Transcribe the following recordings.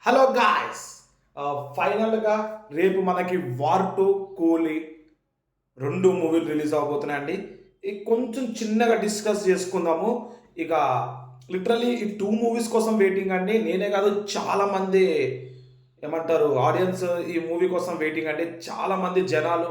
Hello guys, ఫైనల్గా రేపు మనకి వార్ టూ కూలీ రెండు మూవీలు రిలీజ్ అవబోతున్నాయండి. కొంచెం చిన్నగా డిస్కస్ చేసుకుందాము. ఇక లిటరలీ ఈ టూ మూవీస్ కోసం వెయిటింగ్ అండి. నేనే కాదు, చాలామంది ఏమంటారు ఆడియన్స్ ఈ మూవీ కోసం వెయిటింగ్ అండి. చాలామంది జనాలు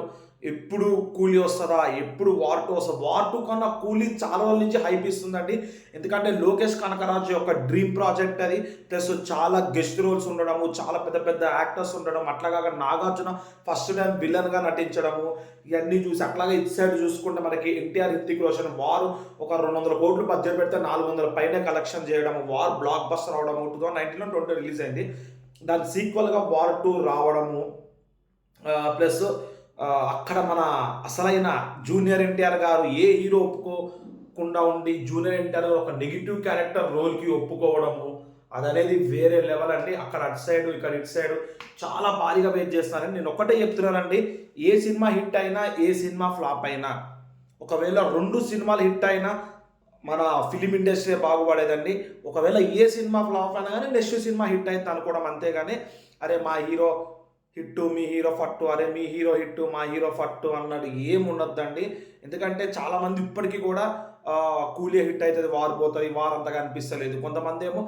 ఎప్పుడు కూలీ వస్తుందా, ఎప్పుడు వార్ టూ వస్తుంది. వార్ టూ కన్నా కూలీ చాలా రోజుల నుంచి హైప్ ఇస్తుందండి. ఎందుకంటే లోకేష్ కనకరాజు యొక్క డ్రీమ్ ప్రాజెక్ట్ అది. ప్లస్ చాలా గెస్ట్ రోల్స్ ఉండడము, చాలా పెద్ద పెద్ద యాక్టర్స్ ఉండడం, అట్లాగా నాగార్జున ఫస్ట్ టైం విలన్గా నటించడము, ఇవన్నీ చూసి అట్లాగే ఇటు సైడ్ చూసుకుంటే మనకి ఎన్టీఆర్, రితిక్ రోషన్ వారు ఒక 200 కోట్లు బడ్జెట్ పెడితే 400 పైన కలెక్షన్ చేయడము, వార్ బ్లాక్ బస్టర్ అవడము. 2019లో 20 రిలీజ్ అయింది. దాని సీక్వల్గా వార్ టూ రావడము, ప్లస్ అక్కడ మన అసలైన జూనియర్ ఎన్టీఆర్ గారు ఏ హీరో ఒప్పుకోకుండా ఉండి జూనియర్ ఎన్టీఆర్ గారు ఒక నెగిటివ్ క్యారెక్టర్ రోల్కి ఒప్పుకోవడము, అదనేది వేరే లెవెల్ అండి. అక్కడ అటు సైడ్ ఇక్కడ ఇటు సైడ్ చాలా భారీగా వెయిట్ చేస్తున్నారని నేను ఒక్కటే చెప్తున్నానండి. ఏ సినిమా హిట్ అయినా ఏ సినిమా ఫ్లాప్ అయినా, ఒకవేళ రెండు సినిమాలు హిట్ అయినా మన ఫిలిం ఇండస్ట్రీ బాగుపడేదండి. ఒకవేళ ఏ సినిమా ఫ్లాప్ అయినా కానీ నెక్స్ట్ సినిమా హిట్ అయితే అనుకోవడం, అంతేగాని అరే మా హీరో హిట్టు మీ హీరో ఫట్టు, అరే మీ హీరో హిట్టు మా హీరో ఫట్టు అన్నది ఏం ఉండొద్దండి. ఎందుకంటే చాలామంది ఇప్పటికీ కూడా కూలీ హిట్ అవుతుంది, వార్ పోతుంది, వార్ అంతగా అనిపిస్తలేదు. కొంతమంది ఏమో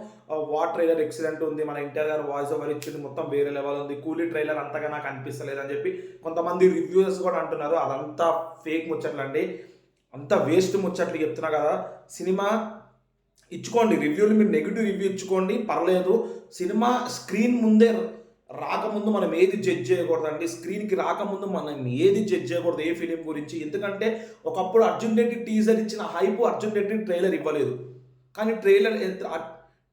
వార్ ట్రైలర్ ఎక్సలెంట్ ఉంది, మన ఎన్టీఆర్ గారు వాయిస్ ఓవర్ ఇచ్చింది మొత్తం వేరే లెవెల్ ఉంది, కూలీ ట్రైలర్ అంతగా నాకు అనిపిస్తలేదు అని చెప్పి కొంతమంది రివ్యూస్ కూడా అంటున్నారు. అదంతా ఫేక్ ముచ్చట్లండి, అంతా వేస్ట్ ముచ్చట్లు చెప్తున్నా కదా. సినిమా ఇచ్చుకోండి రివ్యూలు, మీరు నెగిటివ్ రివ్యూ ఇచ్చుకోండి పర్లేదు. సినిమా స్క్రీన్ ముందే రాకముందు మనం ఏది జడ్జ్ చేయకూడదండి. స్క్రీన్కి రాకముందు మనం ఏది జడ్జ్ చేయకూడదు ఏ ఫిలిం గురించి. ఎందుకంటే ఒకప్పుడు అర్జున్ రెడ్డి టీజర్ ఇచ్చిన హైప్ అర్జున్ రెడ్డి ట్రైలర్ ఇవ్వలేదు. కానీ ట్రైలర్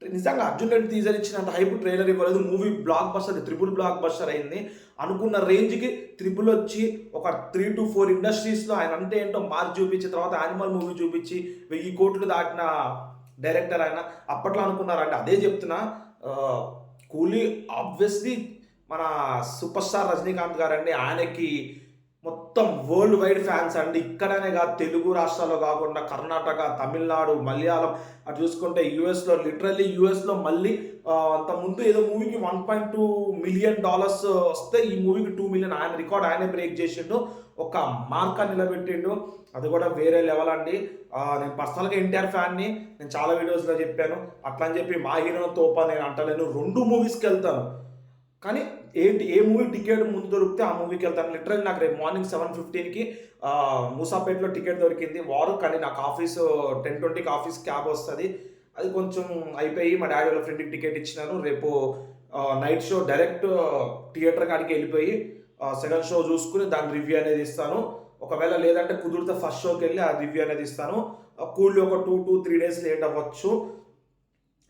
నిజంగా అర్జున్ రెడ్డి టీజర్ ఇచ్చినంత హైప్ ట్రైలర్ ఇవ్వలేదు. Movie block buster, triple block buster అయింది. అనుకున్న రేంజ్కి ట్రిపుల్ వచ్చి ఒక 3 to 4 ఇండస్ట్రీస్లో ఆయన అంటే ఏంటో మార్చి చూపించి, తర్వాత యానిమల్ మూవీ చూపించి 1000 కోట్లు దాటిన డైరెక్టర్ ఆయన. అప్పట్లో అనుకున్నారంటే అదే చెప్తున్నా. కూలీ ఆబ్వియస్లీ మన సూపర్ స్టార్ రజనీకాంత్ గారండి, ఆయనకి మొత్తం వరల్డ్ వైడ్ ఫ్యాన్స్ అండి. ఇక్కడనే కాదు, తెలుగు రాష్ట్రాల్లో కాకుండా కర్ణాటక, తమిళనాడు, మలయాళం, అటు చూసుకుంటే యూఎస్లో, లిటరల్లీ యూఎస్లో మళ్ళీ అంతకుముందు ఏదో మూవీకి $1.2 మిలియన్ వస్తే ఈ మూవీకి 2 మిలియన్, ఆయన రికార్డ్ ఆయనే బ్రేక్ చేసిండు, ఒక మార్కా నిలబెట్టిండు. అది కూడా వేరే లెవెల్ అండి. నేను పర్సనల్గా ఎన్టీఆర్ ఫ్యాన్ని, నేను చాలా వీడియోస్లో చెప్పాను. అట్లా అని చెప్పి మా హీరోని తోపా నేను అంటలేను. 2 మూవీస్కి వెళ్తాను, కానీ ఏ మూవీ టికెట్ ముందు దొరికితే ఆ మూవీకి వెళ్తాను. లిటరల్ నాకు రేపు మార్నింగ్ 7:15కి మూసాపేటలో టికెట్ దొరికింది వారు. కానీ నాకు ఆఫీసు 10:20కి ఆఫీస్ క్యాబ్ వస్తుంది. అది కొంచెం అయిపోయి మా డాడీ వాళ్ళ ఫ్రెండ్కి టికెట్ ఇచ్చినాను. రేపు నైట్ షో డైరెక్ట్ థియేటర్ కాడికి వెళ్ళిపోయి సెకండ్ షో చూసుకుని దాని రివ్యూ అనేది ఇస్తాను. ఒకవేళ లేదంటే కుదిరితే ఫస్ట్ షోకి వెళ్ళి ఆ రివ్యూ అనేది ఇస్తాను. కూల్లీ ఒక 2 to 3 days లేట్ అవ్వచ్చు.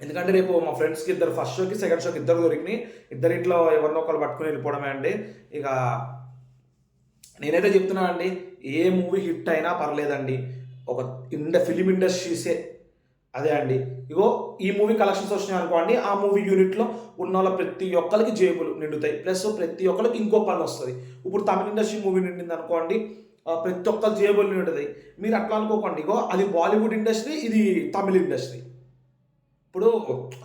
ఎందుకంటే రేపు మా ఫ్రెండ్స్కి ఇద్దరు ఫస్ట్ షోకి సెకండ్ షోకి ఇద్దరు దొరికినాయి. ఇద్దరిట్లో ఎవరినో ఒకరు పట్టుకుని వెళ్ళిపోవడమే అండి. ఇక నేనైతే చెప్తున్నా అండి, ఏ మూవీ హిట్ అయినా పర్లేదండి, ఒక ఫిలిం ఇండస్ట్రీసే అదే అండి. ఇగో ఈ మూవీ కలెక్షన్స్ వచ్చినాయి అనుకోండి, ఆ మూవీ యూనిట్లో ఉన్న వాళ్ళ ప్రతి ఒక్కరికి జేబులు నిండుతాయి, ప్లస్ ప్రతి ఒక్కరికి ఇంకో పని వస్తుంది. ఇప్పుడు తమిళ ఇండస్ట్రీ మూవీ నిండింది అనుకోండి, ప్రతి ఒక్కరి జేబులు నిండుతాయి. మీరు అట్లా అనుకోకండి, ఇగో అది బాలీవుడ్ ఇండస్ట్రీ, ఇది తమిళ ఇండస్ట్రీ. ఇప్పుడు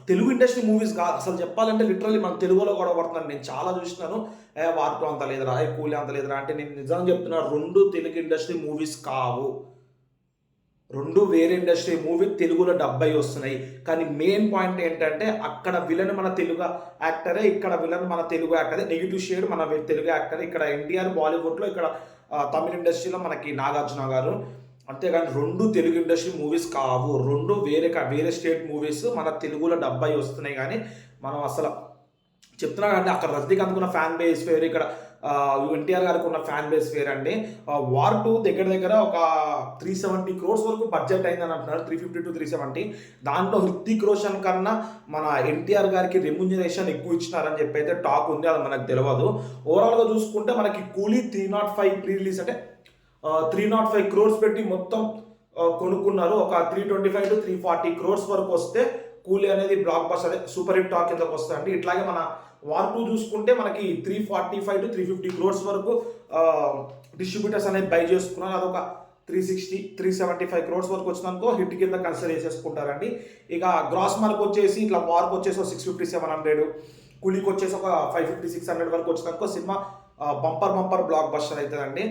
తెలుగు ఇండస్ట్రీ మూవీస్ కాదు అసలు చెప్పాలంటే, లిటరల్లీ మన తెలుగులో కూడా పడుతున్నాను. నేను చాలా చూసినాను, వార్తో అంత లేదురా, కూలీ అంత లేదురా అంటే, నేను నిజంగా చెప్తున్నా, 2 తెలుగు ఇండస్ట్రీ మూవీస్ కావు, 2 వేరే ఇండస్ట్రీ మూవీ. తెలుగులో 70 వస్తున్నాయి. కానీ మెయిన్ పాయింట్ ఏంటంటే, అక్కడ విలన్ మన తెలుగు యాక్టరే, ఇక్కడ విలన్ మన తెలుగు యాక్టరే, నెగిటివ్ షేడ్ మన తెలుగు యాక్టరే. ఇక్కడ ఎన్టీఆర్ బాలీవుడ్లో, ఇక్కడ తమిళ ఇండస్ట్రీలో మనకి నాగార్జున గారు. అంతేగాని 2 తెలుగు ఇండస్ట్రీ మూవీస్ కావు, 2 వేరే స్టేట్ మూవీస్. మన తెలుగులో 70 వస్తున్నాయి. కానీ మనం అసలు చెప్తున్నా అంటే, అక్కడ రజనీకాంత్ ఉన్న ఫ్యాన్ బేస్ వేరు, ఇక్కడ ఎన్టీఆర్ గారికి ఉన్న ఫ్యాన్ బేస్ వేరు అండి. వార్ 2 దగ్గర దగ్గర ఒక 370 crores వరకు బడ్జెట్ అయిందని అంటున్నారు, 350 to 370. దాంట్లో హృతిక్ రోషన్ కన్నా మన ఎన్టీఆర్ గారికి రెమ్యునరేషన్ ఎక్కువ ఇచ్చినారని చెప్పి అయితే టాక్ ఉంది, అది మనకు తెలియదు. ఓవరాల్గా చూసుకుంటే మనకి కూలీ 305 ప్రీ రిలీజ్ అంటే 305 crores పెట్టి మొత్తం కొనుక్కున్నారు. ఒక 325 to 340 crores వరకు వస్తే కూలీ అనేది బ్లాక్ బస్టర్, అదే సూపర్ హిట్ టాక్ కిందకు వస్తుందండి. ఇట్లాగే మన వార్ 2 చూసుకుంటే మనకి 345 to 350 crores వరకు డిస్ట్రిబ్యూటర్స్ అనేది బై చేసుకున్నారు. అదొక 360 375 crores వరకు వచ్చినందుకో హిట్ కింద కన్సిడర్ చేసేసుకుంటారండి. ఇక గ్రాస్ మార్క్ వచ్చేసి ఇట్లా వార్కి వచ్చేసి 650 700 కూలీకి వచ్చేసి ఒక 550-600 వరకు వచ్చినాక సినిమా బంపర్ బ్లాక్ బస్టర్ అవుతుందండి.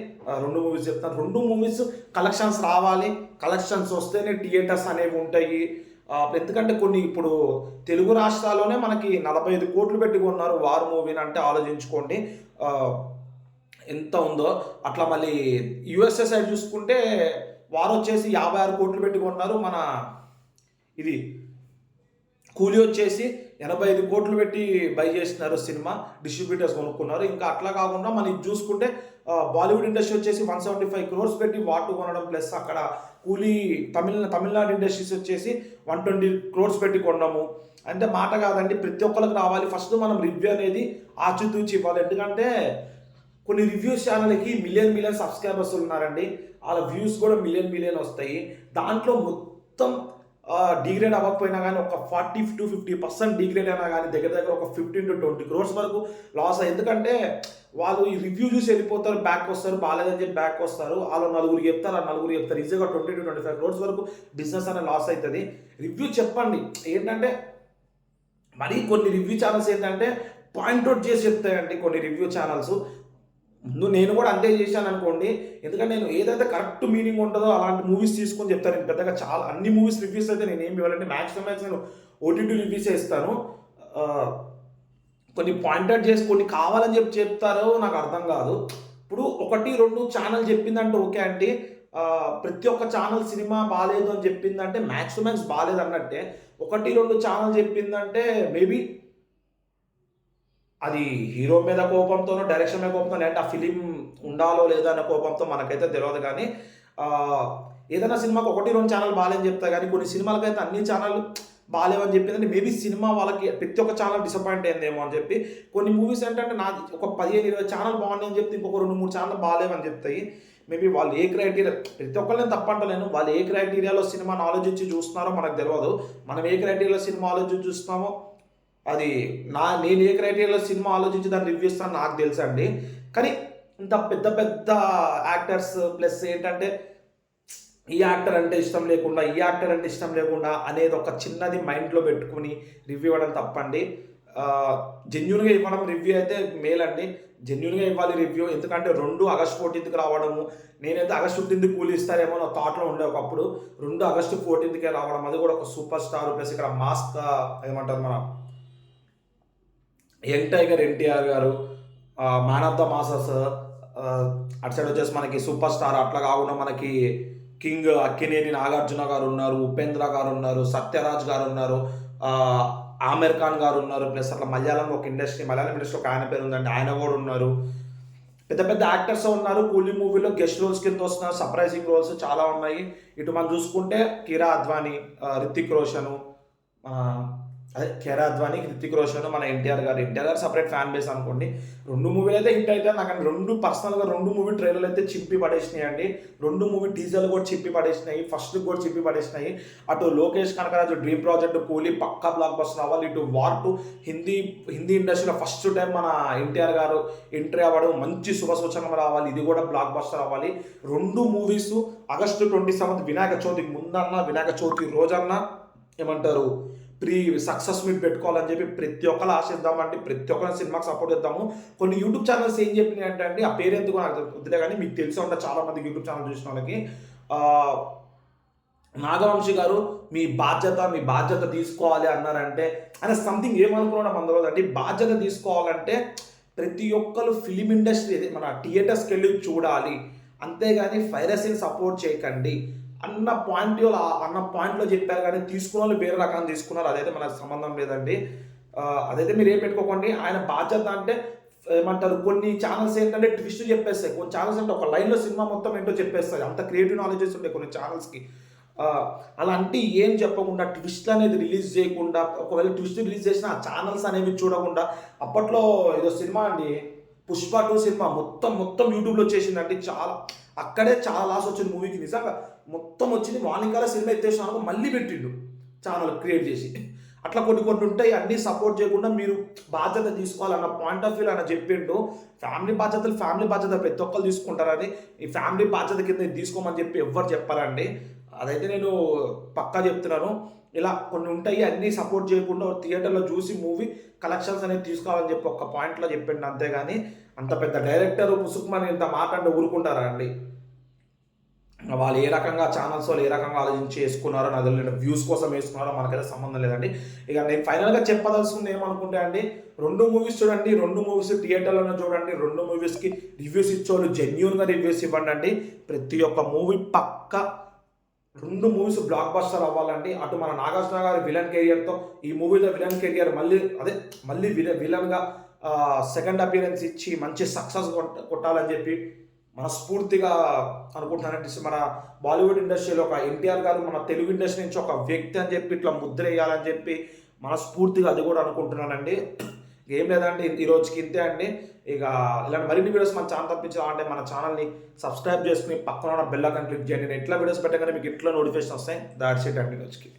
2 మూవీస్ చెప్తాను. 2 మూవీస్ కలెక్షన్స్ రావాలి. కలెక్షన్స్ వస్తేనే థియేటర్స్ అనేవి ఉంటాయి. ఎందుకంటే కొన్ని ఇప్పుడు తెలుగు రాష్ట్రాల్లోనే మనకి 45 కోట్లు పెట్టి కొన్నారు వార్ మూవీని అంటే ఆలోచించుకోండి ఎంత ఉందో. అట్లా మళ్ళీ యూఎస్ఏ సైడ్ చూసుకుంటే వారు వచ్చేసి 56 కోట్లు పెట్టి కొన్నారు. మన ఇది కూలీ వచ్చేసి 85 కోట్లు పెట్టి బై చేసినారు సినిమా, డిస్ట్రిబ్యూటర్స్ కొనుక్కున్నారు. ఇంకా అట్లా కాకుండా మనం ఇది చూసుకుంటే బాలీవుడ్ ఇండస్ట్రీ వచ్చేసి 175 crores పెట్టి వాటు కొనడం, ప్లస్ అక్కడ కూలీ తమిళనాడు ఇండస్ట్రీస్ వచ్చేసి 120 crores పెట్టి కొన్నాము. అంటే మాట కాదండి, ప్రతి ఒక్కరికి రావాలి. ఫస్ట్ మనం రివ్యూ అనేది ఆచితూచి ఇవ్వాలి. ఎందుకంటే కొన్ని రివ్యూస్ ఛానల్కి మిలియన్ సబ్స్క్రైబర్స్ ఉన్నారండి. వాళ్ళ వ్యూస్ కూడా మిలియన్ వస్తాయి. దాంట్లో మొత్తం డిగ్రేడ్ అవ్వకపోయినా కానీ ఒక 40-50% డిగ్రేడ్ అయినా కానీ దగ్గర ఒక 15 to 20 crores వరకు లాస్. ఎందుకంటే వాళ్ళు ఈ రివ్యూ చూసి వెళ్ళిపోతారు, బ్యాక్ వస్తారు, బాగాలేదని చెప్పి బ్యాక్ వస్తారు. వాళ్ళు నలుగురు చెప్తారు ఈజీగా 20 to 25 crores వరకు బిజినెస్ అనేది లాస్ అవుతుంది. రివ్యూ చెప్పండి. ఏంటంటే మరీ కొన్ని రివ్యూ ఛానల్స్ ఏంటంటే పాయింట్అవుట్ చేసి చెప్తాయండి కొన్ని రివ్యూ ఛానల్స్. నేను కూడా అంతే చేశాను అనుకోండి. ఎందుకంటే నేను ఏదైతే కరెక్ట్ మీనింగ్ ఉంటుందో అలాంటి మూవీస్ తీసుకొని చెప్తాను. నేను పెద్దగా చాలా అన్ని మూవీస్ రివ్యూస్ అయితే నేను ఏమి ఇవ్వాలంటే మ్యాక్సిమం నేను ఓటీటీ రివ్యూసే ఇస్తాను. కొన్ని పాయింట్అవుట్ చేసి కొన్ని కావాలని చెప్పి చెప్తారో నాకు అర్థం కాదు. ఇప్పుడు 1-2 ఛానల్ చెప్పిందంటే ఓకే అండి. ప్రతి ఒక్క ఛానల్ సినిమా బాగాలేదు అని చెప్పిందంటే మ్యాక్సిమమ్స్ బాగాలేదు అన్నట్టే. 1-2 ఛానల్ చెప్పిందంటే మేబీ అది హీరో మీద కోపంతోనో, డైరెక్షన్ మీద కోపంతో, లేదంటే ఆ ఫిలిం ఉండాలో లేదో అనే కోపంతో మనకైతే తెలియదు. కానీ ఏదైనా సినిమాకి 1-2 ఛానల్ బాగాలేని చెప్తా కానీ కొన్ని సినిమాలకైతే అన్ని ఛానల్ బాగాలేవని చెప్పిందంటే మేబీ సినిమా వాళ్ళకి ప్రతి ఒక్క ఛానల్ డిసప్పాయింట్ అయిందేమో అని చెప్పి. కొన్ని మూవీస్ ఏంటంటే నాది ఒక 15-20 ఛానల్ బాగున్నాయని చెప్తే ఇంకొక 2-3 ఛానల్ బాగాలేవని చెప్తాయి. మేబీ వాళ్ళు ఏ క్రైటీరియా, ప్రతి ఒక్కరిని తప్పంటలేను, వాళ్ళు ఏ క్రైటీరియాలో సినిమాను ఆలోచించి చూస్తున్నారో మనకు తెలియదు. మనం ఏ క్రైటీరియాలో సినిమా ఆలోచించి చూస్తున్నామో అది నేను ఏ క్రైటీరియాలో సినిమా ఆలోచించి దాన్ని రివ్యూ ఇస్తాను నాకు తెలుసు అండి. కానీ ఇంత పెద్ద యాక్టర్స్ ప్లస్ ఏంటంటే ఈ యాక్టర్ అంటే ఇష్టం లేకుండా ఈ యాక్టర్ అంటే ఇష్టం లేకుండా అనేది ఒక చిన్నది మైండ్లో పెట్టుకుని రివ్యూ ఇవ్వడం తప్పండి. జెన్యున్గా ఇవ్వడం రివ్యూ అయితే మేలండి. జెన్యున్గా ఇవ్వాలి రివ్యూ. ఎందుకంటే 2 August 14th రావడము, నేనైతే August 15th కూలి ఇస్తారేమో నా థాట్లో ఉండే ఒకప్పుడు. 2 August 14th రావడం, అది కూడా ఒక సూపర్ స్టార్ ప్లస్ ఇక్కడ మాస్క్ ఏమంటారు మన యంగ్ టైగర్ ఎన్టీఆర్ గారు, మ్యాన్ ఆఫ్ ద మాసెస్, అటు సైడ్ వచ్చేసి మనకి సూపర్ స్టార్. అట్లా కాకుండా మనకి కింగ్ అక్కినేని నాగార్జున గారు ఉన్నారు, ఉపేంద్ర గారు ఉన్నారు, సత్యరాజ్ గారు ఉన్నారు, ఆమిర్ ఖాన్ గారు ఉన్నారు. ప్లస్ అట్లా మలయాళం ఇండస్ట్రీ ఒక ఆయన పేరు ఉందండి, ఆయన కూడా ఉన్నారు. పెద్ద యాక్టర్స్ ఉన్నారు. కూలీ మూవీలో గెస్ట్ రోల్స్ కింద వస్తున్నారు. సర్ప్రైజింగ్ రోల్స్ చాలా ఉన్నాయి. ఇటు మనం చూసుకుంటే కిరా అద్వానీ, రితిక్ రోషన్, రితిక్ రోషన్, మన ఎన్టీఆర్ గారు సపరేట్ ఫ్యాన్ బేస్ అనుకోండి. 2 మూవీలు అయితే హిట్ అయితే నాకు 2 పర్సనల్గా 2 మూవీ ట్రైలర్లు అయితే చింపి పడేసినాయి అండి. 2 మూవీ టీజర్లు కూడా చింపి పడేసినాయి, ఫస్ట్ కూడా చింపి పడేసినాయి. అటు లోకేష్ కనకరాజు డ్రీమ్ ప్రాజెక్ట్ కూలీ పక్కా బ్లాక్ బస్టర్ అవ్వాలి. ఇటు వార్ 2 హిందీ ఇండస్ట్రీలో ఫస్ట్ టైం మన ఎన్టీఆర్ గారు ఎంట్రీ అవ్వడం మంచి శుభసూచన రావాలి. ఇది కూడా బ్లాక్ బస్టర్ అవ్వాలి. 2 మూవీస్ August 27th వినాయక చవితికి ముందన్నా వినాయక చవితి రోజన్నా ఏమంటారు సక్సెస్ మీట్ పెట్టుకోవాలని చెప్పి ప్రతి ఒక్కరు ఆశిద్దామంటే ప్రతి ఒక్కరి సినిమాకి సపోర్ట్ చేద్దాము. కొన్ని యూట్యూబ్ ఛానల్స్ ఏం చెప్పినాయి అంటే ఆ పేరు ఎందుకు నాకు వద్దులే కానీ మీకు తెలిసి ఉంటే చాలా మంది యూట్యూబ్ ఛానల్ చూసిన వాళ్ళకి, నాగవంశీ గారు మీ బాధ్యత తీసుకోవాలి అన్నారంటే ఆయన సంథింగ్ ఏమనుకున్నాడు అందులో అండి. బాధ్యత తీసుకోవాలంటే ప్రతి ఒక్కరు ఫిలిం ఇండస్ట్రీ మన థియేటర్స్కి వెళ్ళి చూడాలి, అంతేగాని పైరసీని సపోర్ట్ చేయకండి అన్న పాయింట్లో చెప్పారు. కానీ తీసుకున్న వాళ్ళు వేరే రకాన్ని తీసుకున్నారు, అదైతే మనకు సంబంధం లేదండి. అదైతే మీరు ఏం పెట్టుకోకండి. ఆయన బాధ్యత అంటే ఏమంటారు, కొన్ని ఛానల్స్ ఏంటంటే ట్విస్ట్ చెప్పేస్తాయి, కొన్ని ఛానల్స్ అంటే ఒక లైన్లో సినిమా మొత్తం ఏంటో చెప్పేస్తాయి. అంత క్రియేటివ్ నాలెడ్జెస్ ఉంటాయి కొన్ని ఛానల్స్కి. అలాంటి ఏం చెప్పకుండా ట్విస్ట్ అనేది రిలీజ్ చేయకుండా, ఒకవేళ ట్విస్ట్ రిలీజ్ చేసిన ఆ ఛానల్స్ అనేవి చూడకుండా, అప్పట్లో ఏదో సినిమా అండి పుష్ప 2 సినిమా మొత్తం యూట్యూబ్లో వచ్చేసిందండి. అక్కడే చాలా లాస్ వచ్చింది మూవీకి. నిజంగా మొత్తం వచ్చింది. మార్నింగ్ కాల సినిమా ఎత్తేసినాక మళ్ళీ పెట్టిండు ఛానల్ క్రియేట్ చేసి. అట్లా కొన్ని ఉంటాయి. అన్నీ సపోర్ట్ చేయకుండా మీరు బాధ్యత తీసుకోవాలన్న పాయింట్ ఆఫ్ వ్యూలో ఆయన చెప్పిండు. ఫ్యామిలీ బాధ్యత ప్రతి ఒక్కరు తీసుకుంటారని, ఈ ఫ్యామిలీ బాధ్యత కింద తీసుకోమని చెప్పి ఎవ్వరు చెప్పారండి. అదైతే నేను పక్కా చెప్తున్నాను. ఇలా కొన్ని ఉంటాయి, అన్నీ సపోర్ట్ చేయకుండా థియేటర్లో చూసి మూవీ కలెక్షన్స్ అనేది తీసుకోవాలని చెప్పి ఒక్క పాయింట్లో చెప్పిండు అంతేగాని అంత పెద్ద డైరెక్టర్ పుసుకుమని ఇంత మాట అంటే ఊరుకుంటారా అండి? వాళ్ళు ఏ రకంగా ఛానల్స్ వాళ్ళు ఏ రకంగా ఆలోచించి వేసుకున్నారో నాకు తెలియదు, వ్యూస్ కోసం వేసుకున్నారో మనకైతే సంబంధం లేదండి. ఇక నేను ఫైనల్గా చెప్పదలుచుకుంది ఏమనుకుంటే అండి, 2 మూవీస్ చూడండి, 2 మూవీస్ థియేటర్లోనే చూడండి, 2 మూవీస్కి రివ్యూస్ ఇచ్చోళ్ళు జెన్యూన్గా రివ్యూస్ ఇవ్వండి అండి. ప్రతి ఒక్క మూవీ పక్క 2 మూవీస్ బ్లాక్ బస్టర్ అవ్వాలండి. అటు మన నాగార్జున గారి విలన్ కెరియర్తో ఈ మూవీలో విలన్ కెరియర్ మళ్ళీ విలన్గా సెకండ్ అపియరెన్స్ ఇచ్చి మంచి సక్సెస్ కొట్టాలని చెప్పి మనస్ఫూర్తిగా అనుకుంటున్నానండి. మన బాలీవుడ్ ఇండస్ట్రీలో ఒక ఎన్టీఆర్ గారు మన తెలుగు ఇండస్ట్రీ నుంచి ఒక వ్యక్తి అని చెప్పి ఇట్లా ముద్ర వేయాలని చెప్పి మనస్ఫూర్తిగా అది కూడా అనుకుంటున్నానండి. ఏం లేదండి, ఈ రోజుకి ఇంతే అండి. ఇక ఇలాంటి మరిన్ని వీడియోస్ మన ఛానల్ తప్పించాలంటే మన ఛానల్ని సబ్స్క్రైబ్ చేసుకుని పక్కన ఉన్న బెల్ ఐకాన్ క్లిక్ చేయండి. నేను ఎట్లా వీడియోస్ పెట్టగానే మీకు ఇట్లా నోటిఫికేషన్ వస్తాయి. దాట్స్ ఇట్ అండి ఈరోజుకి.